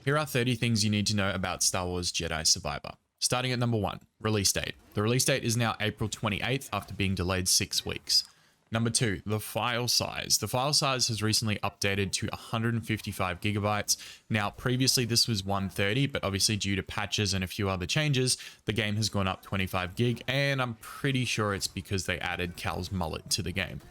Here are 30 things you need to know about Star Wars Jedi Survivor. Starting at number 1, release date. The release date is now April 28th after being delayed 6 weeks. Number 2, the file size. The file size has recently updated to 155 gigabytes. Now, previously this was 130, but obviously due to patches and a few other changes, the game has gone up 25 gig, and I'm pretty sure it's because they added Cal's mullet to the game.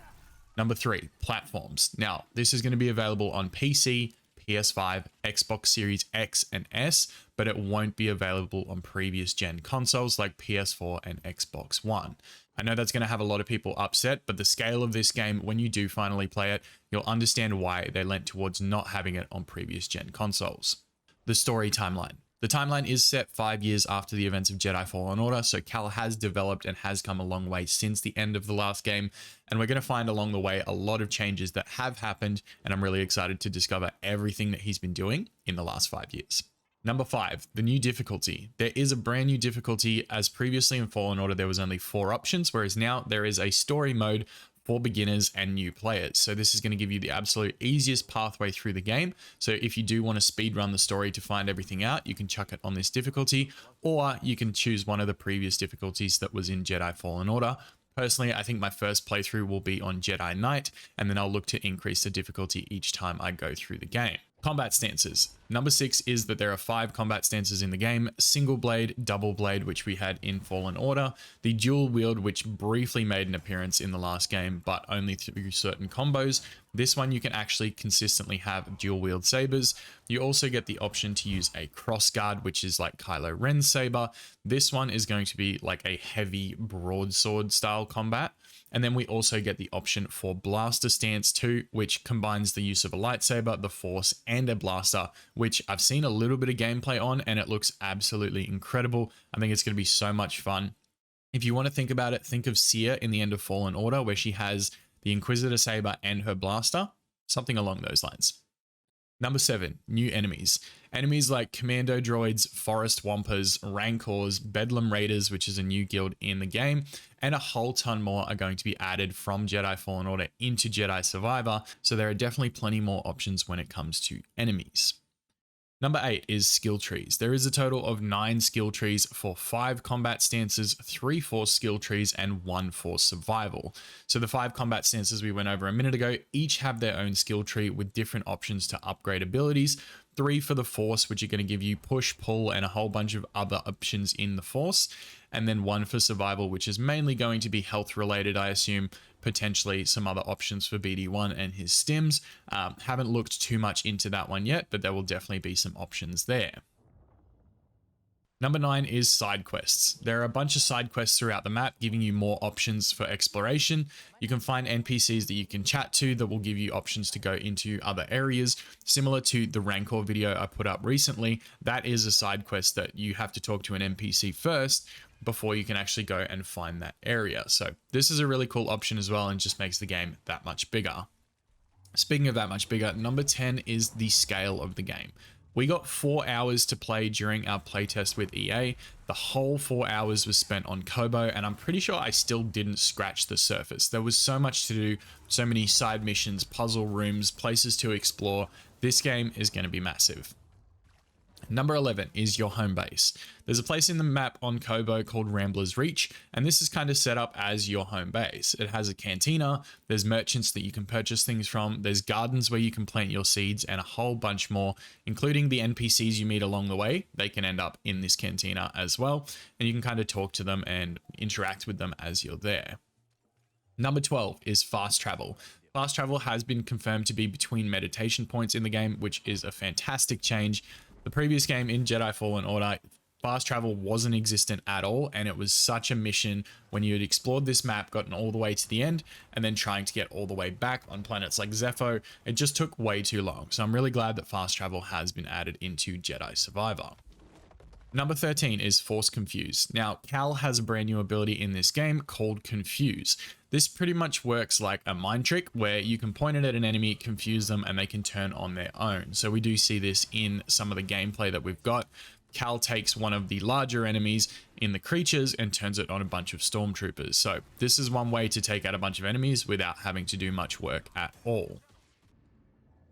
Number 3, platforms. Now, this is going to be available on PC, PS5, Xbox Series X and S, but it won't be available on previous gen consoles like PS4 and Xbox One. I know that's going to have a lot of people upset, but the scale of this game, when you do finally play it, you'll understand why they lent towards not having it on previous gen consoles. The story timeline. The timeline is set 5 years after the events of Jedi Fallen Order, so Cal has developed and has come a long way since the end of the last game, and we're going to find along the way a lot of changes that have happened, and I'm really excited to discover everything that he's been doing in the last 5 years. Number 5, the new difficulty. There is a brand new difficulty, as previously in Fallen Order there was only 4 options, whereas now there is a story mode for beginners and new players. So this is going to give you the absolute easiest pathway through the game. So if you do want to speedrun the story to find everything out, you can chuck it on this difficulty, or you can choose one of the previous difficulties that was in Jedi Fallen Order. Personally, I think my first playthrough will be on Jedi Knight, and then I'll look to increase the difficulty each time I go through the game. Combat stances. Number 6 is that there are 5 combat stances in the game: single blade, double blade, which we had in Fallen Order, the dual wield, which briefly made an appearance in the last game, but only through certain combos. This one you can actually consistently have dual wield sabers. You also get the option to use a cross guard, which is like Kylo Ren's saber. This one is going to be like a heavy broadsword style combat. And then we also get the option for blaster stance too, which combines the use of a lightsaber, the force, and a blaster, which I've seen a little bit of gameplay on, and it looks absolutely incredible. I think it's going to be so much fun. If you want to think about it, think of Seer in the end of Fallen Order, where she has the Inquisitor saber and her blaster, something along those lines. Number 7, new enemies. Enemies like Commando Droids, Forest Wampas, Rancors, Bedlam Raiders, which is a new guild in the game, and a whole ton more are going to be added from Jedi Fallen Order into Jedi Survivor, so there are definitely plenty more options when it comes to enemies. Number 8 is skill trees. There is a total of 9 skill trees for 5 combat stances, 3 force skill trees, and 1 for survival. So the 5 combat stances we went over a minute ago each have their own skill tree with different options to upgrade abilities. 3 for the force, which are going to give you push, pull, and a whole bunch of other options in the force. And then 1 for survival, which is mainly going to be health related, I assume. Potentially some other options for BD1 and his stims. Haven't looked too much into that one yet, but there will definitely be some options there. Number 9 is side quests. There are a bunch of side quests throughout the map giving you more options for exploration. You can find NPCs that you can chat to that will give you options to go into other areas. Similar to the Rancor video I put up recently, that is a side quest that you have to talk to an NPC first before you can actually go and find that area. So this is a really cool option as well, and just makes the game that much bigger. Speaking of that much bigger, number 10 is the scale of the game. We got 4 hours to play during our playtest with EA. The whole 4 hours was spent on Kobo, and I'm pretty sure I still didn't scratch the surface. There was so much to do, so many side missions, puzzle rooms, places to explore. This game is going to be massive. Number 11 is your home base. There's a place in the map on Kobo called Rambler's Reach, and this is kind of set up as your home base. It has a cantina, there's merchants that you can purchase things from, there's gardens where you can plant your seeds, and a whole bunch more, including the NPCs you meet along the way. They can end up in this cantina as well, and you can kind of talk to them and interact with them as you're there. Number 12 is fast travel. Fast travel has been confirmed to be between meditation points in the game, which is a fantastic change. The previous game in Jedi Fallen Order, fast travel wasn't existent at all, and it was such a mission when you had explored this map, gotten all the way to the end, and then trying to get all the way back on planets like Zepho. It just took way too long, so I'm really glad that fast travel has been added into Jedi Survivor. Number 13 is Force Confuse. Now, Cal has a brand new ability in this game called Confuse. This pretty much works like a mind trick where you can point it at an enemy, confuse them, and they can turn on their own. So we do see this in some of the gameplay that we've got. Cal takes one of the larger enemies in the creatures and turns it on a bunch of stormtroopers. So this is one way to take out a bunch of enemies without having to do much work at all.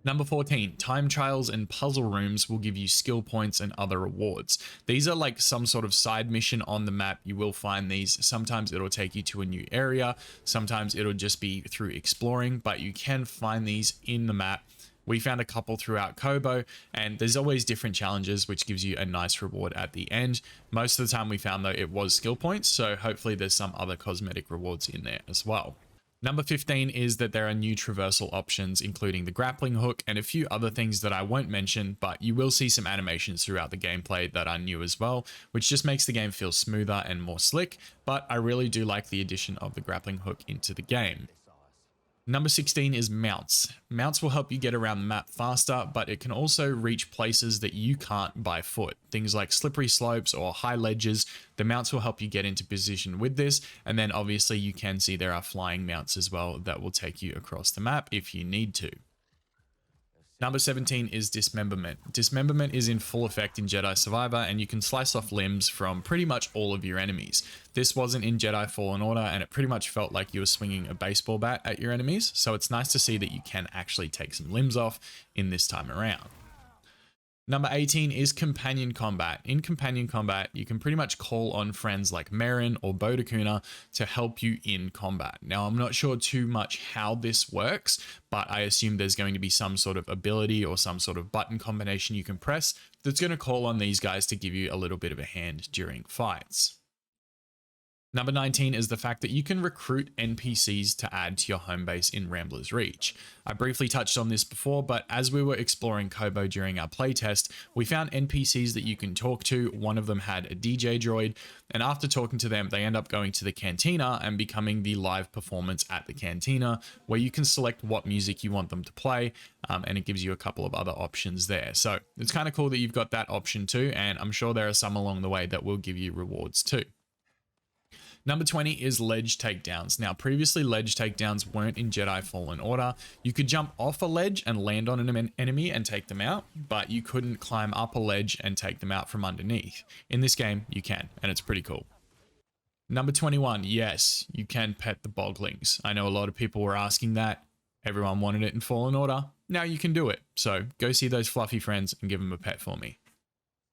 Number 14, time trials and puzzle rooms will give you skill points and other rewards. These are like some sort of side mission on the map. You will find these. Sometimes it'll take you to a new area. Sometimes it'll just be through exploring, but you can find these in the map. We found a couple throughout Kobo, and there's always different challenges, which gives you a nice reward at the end. Most of the time we found though it was skill points, so hopefully there's some other cosmetic rewards in there as well. Number 15 is that there are new traversal options, including the grappling hook and a few other things that I won't mention, but you will see some animations throughout the gameplay that are new as well, which just makes the game feel smoother and more slick, but I really do like the addition of the grappling hook into the game. Number 16 is mounts. Mounts will help you get around the map faster, but it can also reach places that you can't by foot. Things like slippery slopes or high ledges. The mounts will help you get into position with this, and then obviously you can see there are flying mounts as well that will take you across the map if you need to. Number 17 is dismemberment. Dismemberment is in full effect in Jedi Survivor, and you can slice off limbs from pretty much all of your enemies. This wasn't in Jedi Fallen Order, and it pretty much felt like you were swinging a baseball bat at your enemies, so it's nice to see that you can actually take some limbs off in this time around. Number 18 is companion combat. In companion combat, you can pretty much call on friends like Merrin or Bodakuna to help you in combat. Now, I'm not sure too much how this works, but I assume there's going to be some sort of ability or some sort of button combination you can press that's going to call on these guys to give you a little bit of a hand during fights. Number 19 is the fact that you can recruit NPCs to add to your home base in Rambler's Reach. I briefly touched on this before, but as we were exploring Kobo during our playtest, we found NPCs that you can talk to. One of them had a DJ droid, and after talking to them, they end up going to the cantina and becoming the live performance at the cantina, where you can select what music you want them to play, and it gives you a couple of other options there. So it's kind of cool that you've got that option too, and I'm sure there are some along the way that will give you rewards too. Number 20 is ledge takedowns. Now, previously ledge takedowns weren't in Jedi Fallen Order. You could jump off a ledge and land on an enemy and take them out, but you couldn't climb up a ledge and take them out from underneath. In this game, you can, and it's pretty cool. Number 21, yes, you can pet the bogglings. I know a lot of people were asking that. Everyone wanted it in Fallen Order. Now you can do it. So go see those fluffy friends and give them a pet for me.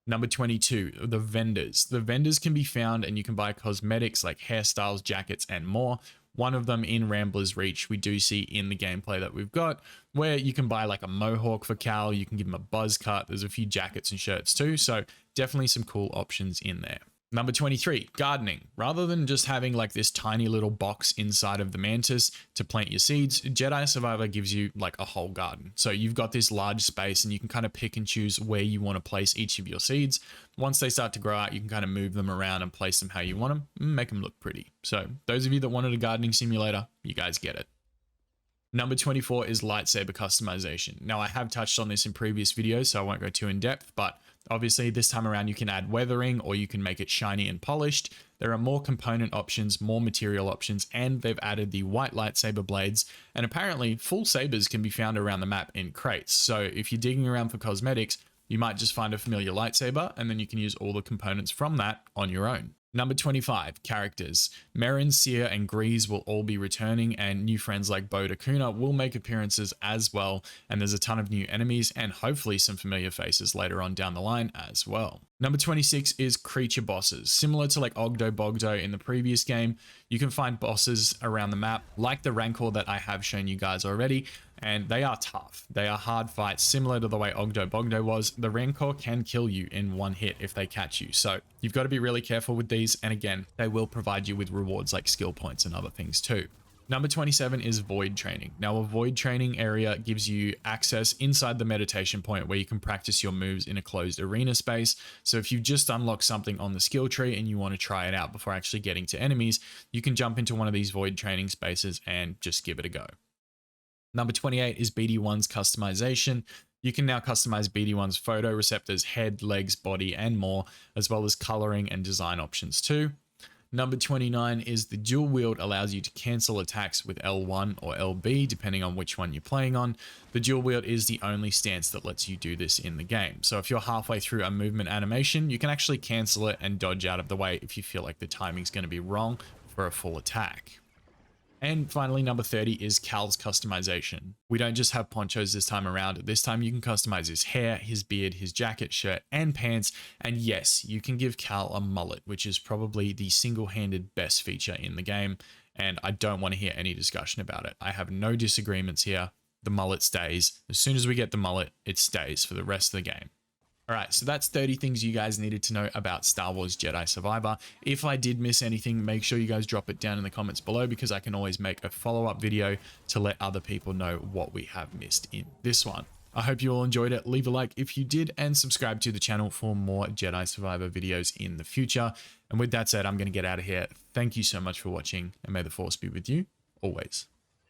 Number 22, the vendors. The vendors can be found and you can buy cosmetics like hairstyles, jackets, and more. One of them in Rambler's Reach we do see in the gameplay that we've got, where you can buy like a mohawk for Cal, you can give him a buzz cut, there's a few jackets and shirts too, so definitely some cool options in there. Number 23, gardening. Rather than just having like this tiny little box inside of the mantis to plant your seeds, Jedi Survivor gives you like a whole garden. So you've got this large space and you can kind of pick and choose where you want to place each of your seeds. Once they start to grow out, you can kind of move them around and place them how you want them and make them look pretty. So those of you that wanted a gardening simulator, you guys get it. Number 24 is lightsaber customization. Now I have touched on this in previous videos, so I won't go too in depth, but obviously this time around you can add weathering or you can make it shiny and polished. There are more component options, more material options, and they've added the white lightsaber blades, and apparently full sabers can be found around the map in crates. So if you're digging around for cosmetics, you might just find a familiar lightsaber and then you can use all the components from that on your own. Number 25, characters. Merrin, Seer, and Grease will all be returning, and new friends like Bodakuna will make appearances as well, and there's a ton of new enemies and hopefully some familiar faces later on down the line as well. Number 26 is creature bosses. Similar to like Ogdo Bogdo in the previous game, you can find bosses around the map like the Rancor that I have shown you guys already, and they are tough. They are hard fights, similar to the way Ogdo Bogdo was. The Rancor can kill you in one hit if they catch you, so you've got to be really careful with these, and again, they will provide you with rewards like skill points and other things too. Number 27 is void training. Now a void training area gives you access inside the meditation point where you can practice your moves in a closed arena space. So if you've just unlocked something on the skill tree and you want to try it out before actually getting to enemies, you can jump into one of these void training spaces and just give it a go. Number 28 is BD1's customization. You can now customize BD1's photo receptors, head, legs, body, and more, as well as coloring and design options too. Number 29 is the dual wield allows you to cancel attacks with L1 or LB, depending on which one you're playing on. The dual wield is the only stance that lets you do this in the game. So if you're halfway through a movement animation, you can actually cancel it and dodge out of the way if you feel like the timing's going to be wrong for a full attack. And finally, number 30 is Cal's customization. We don't just have ponchos this time around. This time you can customize his hair, his beard, his jacket, shirt, and pants. And yes, you can give Cal a mullet, which is probably the single-handed best feature in the game. And I don't want to hear any discussion about it. I have no disagreements here. The mullet stays. As soon as we get the mullet, it stays for the rest of the game. All right, so that's 30 things you guys needed to know about Star Wars Jedi Survivor. If I did miss anything, make sure you guys drop it down in the comments below, because I can always make a follow-up video to let other people know what we have missed in this one. I hope you all enjoyed it. Leave a like if you did, and subscribe to the channel for more Jedi Survivor videos in the future. And with that said, I'm going to get out of here. Thank you so much for watching, and may the Force be with you always.